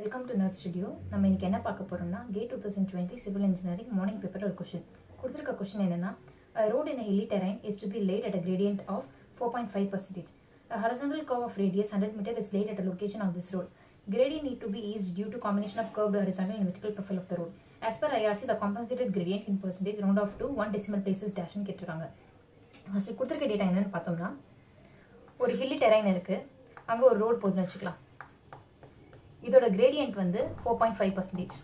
Welcome to Nerd Studio. நம்ம இன்னைக்கு என்ன பார்க்க போறோம்னா GATE 2020 Civil Engineering morning paper ஒரு question. கொடுத்திருக்க question என்னன்னா a road in a hilly terrain is to be laid at a gradient of 4.5%. A horizontal curve of radius 100 meter is laid at a location of this road. Gradient need to be eased due to combination of curved horizontal and vertical profile of the road. As per IRC, the compensated gradient in percentage round off to 1 decimal place is dash ன்னு கேட்டிருக்காங்க. First கொடுத்திருக்க data என்னன்னு பார்த்தோம்னா ஒரு hilly terrain இருக்கு. அங்க ஒரு road போகுதுன்னு வெச்சுக்கலாம். இதோட gradient வந்து 4.5%.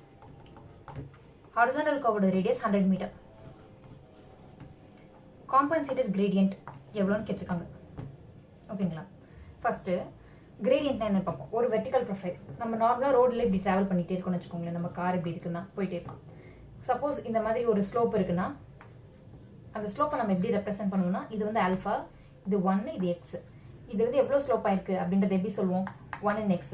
Horizontal curved radius 100 meter. Compensated gradient எவ்வளோன்னு கேட்டிருக்காங்க. ஓகேங்களா? ஃபர்ஸ்ட் gradient என்ன பார்ப்போம். ஒரு vertical profile. நம்ம நார்மலா ரோட்ல இப்படி டிராவல் பண்ணிட்டே இருக்கோம்னு வெச்சுக்கோங்க. நம்ம கார் இப்படி இருக்குன்னா போயிட்டே இருக்கும். சப்போஸ் இந்த மாதிரி ஒரு ஸ்லோப் இருக்குன்னா அந்த ஸ்லோப்பை நம்ம எப்படி ரெப்ரசென்ட் பண்ணுவோம்னா இது வந்து ஆல்ஃபா, இது 1, இது x. இது வந்து எவ்வளவு ஸ்லோப் ஆயிருக்கு அப்படின்றத எப்படி சொல்லுவோம்? 1 in x.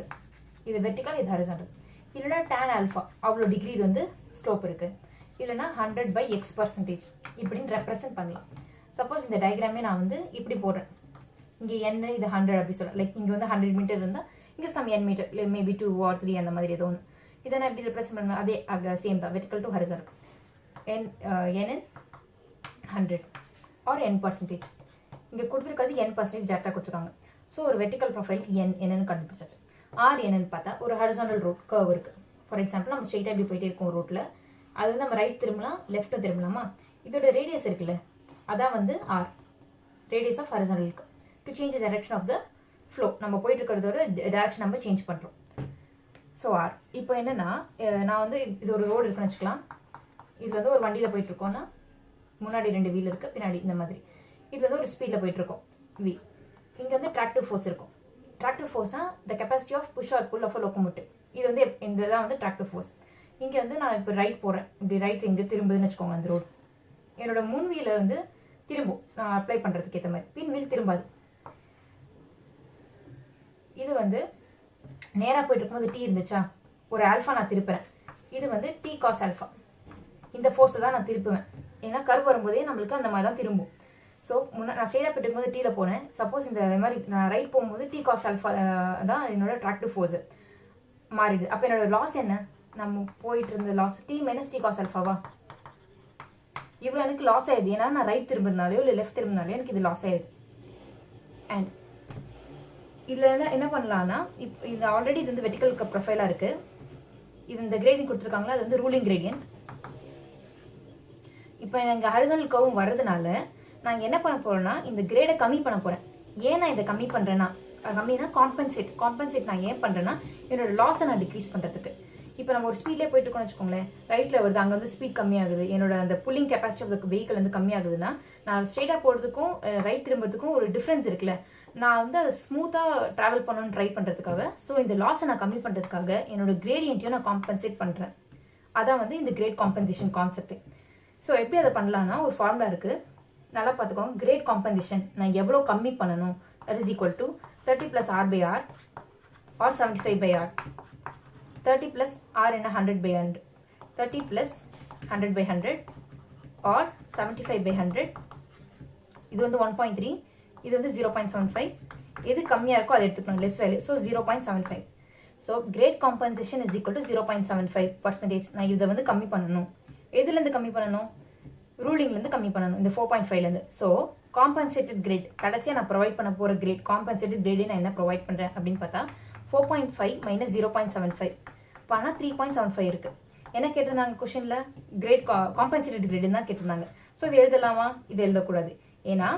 இது வெர்டிகல், இது ஹாரிசான்டல். இல்லனா tan ஆல்ஃபா அவ்வளவு டிகிரி இது வந்து ஸ்லோப் இருக்கு. இல்லனா 100/x% இப்படின்னு ரெப்ரசென்ட் பண்ணலாம். சப்போஸ் இந்த டயகிராமே நான் வந்து இப்படி போடுறேன். இங்க n இது 100 அப்படி சொல்றேன். லைக் இங்க வந்து 100 மீட்டர் இருந்தா இங்க some n metre, maybe 2 or 3 அந்த மாதிரி ஏதோ ஒன்று. இதை நான் எப்படி ரெப்ரசென்ட் பண்ணுவேன்? அதே சேம் தான், vertical to horizontal. n in 100 or n%. இங்க கொடுத்திருக்கிறது n% ஜாட்டா கொடுத்திருக்காங்க. சோ ஒரு வெர்டிகல் ப்ரொஃபைலுக்கு n என்னன்னு கண்டுபிடிச்சாச்சு. r என்னன்னு பார்த்தா ஒரு ஹாரிசான்டல் ரோட் கர்வ் இருக்கு. ஃபார் எக்ஸாம்பிள் நம்ம ஸ்ட்ரைட்டா இப்படி போயிட்டே இருக்கோம் ரோட்ல. அது வந்து நம்ம ரைட் திரும்பலாம், லெஃப்ட் திரும்பலாமா? இதோட ரேடியஸ் இருக்குல்ல, அதான் வந்து r, ரேடியஸ் ஆஃப் ஹாரிசான்டல் இருக்கு. To change the direction of the flow, நம்ம போயிட்டு இருக்கிறதோட டைரக்ஷன் நம்ம சேஞ்ச் பண்றோம். சோ r இப்போ என்னன்னா நான் வந்து இது ஒரு ரோட் இருக்குன்னு வெச்சுக்கலாம். இது வந்து ஒரு வண்டியில போயிட்டு இருக்கோம்னா முன்னாடி 2 வீல் இருக்கு, பின்னாடி இந்த மாதிரி. இதுல வந்து ஒரு ஸ்பீட்ல போயிட்டு இருக்கோம் v. இங்க வந்து tractive force இருக்கும். tractive force the capacity of push or pull of a locomotive. இது வந்து இதுதான் வந்து tractive force. இங்க வந்து நான் இப்போ ரைட் போறேன், இப்படி ரைட் இங்க திரும்புதுன்னு வெச்சுக்கோங்க. அந்த ரோட் என்னோட முன் வீல வந்து திரும்பும் நான் அப்ளை பண்றதுக்கு ஏத்த மாதிரி. பின் வீல் திரும்பாது. இது வந்து நேரா போயிட்டு இருக்கும்போது t இருந்துச்சா, ஒரு ஆல்பா நான் திருப்புறேன். இது வந்து t cos ஆல்பா. இந்த ஃபோர்ஸ்ல தான் நான் திருப்புவேன். ஏன்னா கர்வ் வரும்போதே நம்மளுக்கு அந்த மாதிரி தான் திரும்பும். ஸோ நான் ஸ்ட்ரெயிட்டாக போயிட்டு இருக்கும்போது டீல போனேன். சப்போஸ் இந்த மாதிரி நான் ரைட் போகும்போது t cos ஆல்ஃபா தான் என்னோட ட்ராக்டிவ் ஃபோர்ஸ் மாறிடுது. அப்போ என்னோட லாஸ் என்ன? நம்ம போயிட்டு இருந்த லாஸ் t - t cos ஆல்ஃபாவா? இவ்வளோ எனக்கு லாஸ் ஆயிடுது. ஏன்னா நான் ரைட் திரும்பினாலையோ இல்லை லெஃப்ட் திரும்பினாலையோ எனக்கு இது லாஸ் ஆயிடுது. அண்ட் இதில் என்ன பண்ணலாம்னா, இப்போ இது ஆல்ரெடி இது வந்து வெர்டிகல் ப்ரொஃபைலாக இருக்கு. இது இந்த கிரேடியன்ட் கொடுத்துருக்காங்களா, அது வந்து ரூலிங் கிரேடியன்ட். இப்போ எங்கள் ஹாரிசான்டல் கர்வும் வர்றதுனால நான் என்ன பண்ண போறேன்னா இந்த கிரேடை கம்மி பண்ண போறேன். ஏன் நான் இதை கம்மி பண்றேன்னா, கம்மினா காம்பன்சேட் நான் ஏன் பண்றேன்னா என்னோட லாஸை நான் டிக்ரீஸ் பண்றதுக்கு. இப்போ நம்ம ஒரு ஸ்பீட்லேயே போயிட்டு இருக்கோம்னு வச்சுக்கோங்களேன், ரைட்ல வருது, அங்கே வந்து ஸ்பீட் கம்மியாகுது, என்னோட அந்த pulling capacity of the vehicle வந்து கம்மியாகுதுன்னா நான் ஸ்ட்ரெயிட்டா போறதுக்கும் ரைட் திரும்புறதுக்கும் ஒரு டிஃபரன்ஸ் இருக்குல்ல. நான் வந்து அதை ஸ்மூத்தா டிராவல் பண்ணணும்னு ட்ரை பண்றதுக்காக, ஸோ இந்த லாஸை நான் கம்மி பண்றதுக்காக என்னோட கிரேடியன்ட்டையும் நான் காம்பன்சேட் பண்றேன். அதான் வந்து இந்த கிரேட் காம்பன்சேஷன் கான்செப்ட். ஸோ எப்படி அதை பண்ணலாம்னா ஒரு ஃபார்முலா இருக்கு, நல்லா பார்த்துக்கோங்க. கிரேட் காம்பன்சேஷன் நான் எவ்வளோ கம்மி பண்ணணும், that is equal to 30 + r/r or 75/r. 30 + r என்ன 100/100, 30 + 100/100 or 75/100. இது வந்து 1.3, இது வந்து 0.75. எது கம்மியாக இருக்கோ அதை எடுத்துக்கணும், less value. So 0.75. So great compensation is equal to 0.75%. நான் இதை வந்து கம்மி பண்ணணும். எதுலேருந்து கம்மி பண்ணணும்? ரூலிங்லேருந்து கம்மி பண்ணணும், இந்த 4.5லேருந்து. ஸோ காம்பன்சேட்டட் கிரேட் கடைசியாக நான் ப்ரொவைட் பண்ண போகிற கிரேட் காம்பன்சேட்டட் கிரேடே நான் என்ன ப்ரொவைட் பண்ணுறேன் அப்படின்னு பார்த்தா 4.5 - 0.75 ஆனால் 3.75 இருக்கு. என்ன கேட்டிருந்தாங்க கொஸ்டினில்? கிரேட் காம்பன்சேட்டட் கிரேடுன்னு தான் கேட்டிருந்தாங்க. ஸோ இது எழுதலாமா? இது எழுதக்கூடாது. ஏன்னா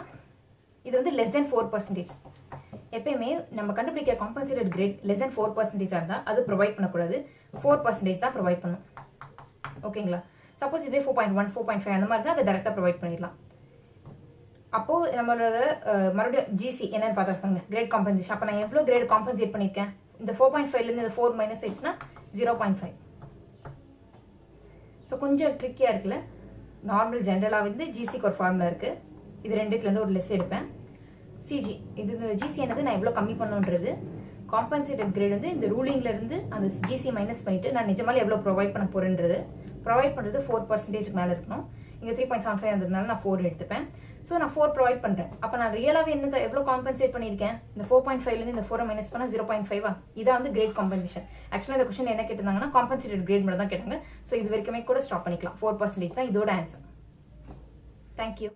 இது வந்து less than 4%. எப்பயுமே நம்ம கண்டுபிடிக்கிற காம்பன்சேட்டட் கிரேட் less than 4% இருந்தால் அது ப்ரொவைட் பண்ணக்கூடாது, 4% தான் ப்ரொவைட் பண்ணணும். ஓகேங்களா? சப்போஸ் இதே 4.1, 4.5 அந்த மாதிரி தான் அதை டேரெக்டாக ப்ரொவைட் பண்ணிடலாம். அப்போது நம்மளோட மறுபடியும் ஜிசி என்னன்னு பார்த்துருக்காங்க, கிரேட் காம்பன்சேஷன். அப்போ நான் எவ்வளோ கிரேட் காம்பன்சேட் பண்ணியிருக்கேன்? இந்த 4.5லேருந்து இந்த 4 மைனஸ் ஆயிடுச்சுன்னா 0.5. ஸோ கொஞ்சம் ட்ரிக்கியாக இருக்குல்ல. நார்மல் ஜென்ரலாக வந்து ஜிசிக்கு ஒரு ஃபார்முலா இருக்குது. இது ரெண்டுத்துலேருந்து ஒரு லெஸ் எடுப்பேன். சிஜி இது ஜிசி என்னது நான் எவ்வளோ கம்மி பண்ணுன்றது. காம்பன்சேட்டட் கிரேட் வந்து இந்த ரூலிங்லேருந்து அந்த ஜிசி மைனஸ் பண்ணிவிட்டு நான் நிஜமாலே எவ்வளோ ப்ரொவைட் பண்ண போகிறேன்றது. ப்ரொவைட் பண்ணுறது 4%க்கு மேலே இருக்கணும். இங்கே 3.75 வந்ததுனால நான் 4 எடுத்துப்பேன். ஸோ நான் 4 ப்ரொவைட் பண்ணுறேன். அப்போ நான் ரியலாகவே என்ன எவ்வளோ காம்பன்சேட் பண்ணியிருக்கேன்? இந்த 4.5லேருந்து இந்த 4 மைனஸ் பண்ணால் 0.5 இதான் வந்து கிரேட் காம்பன்சேஷன். ஆக்சுவலாக இந்த கொஸ்டின் என்ன கேட்டிருந்தாங்கன்னா காம்பன்சேட்டட் கிரேட் மட்டும் தான் கேட்டாங்க. ஸோ இது வரைக்குமே கூட ஸ்டாப் பண்ணிக்கலாம். 4% தான் இதோட ஆன்சர். தேங்க்யூ.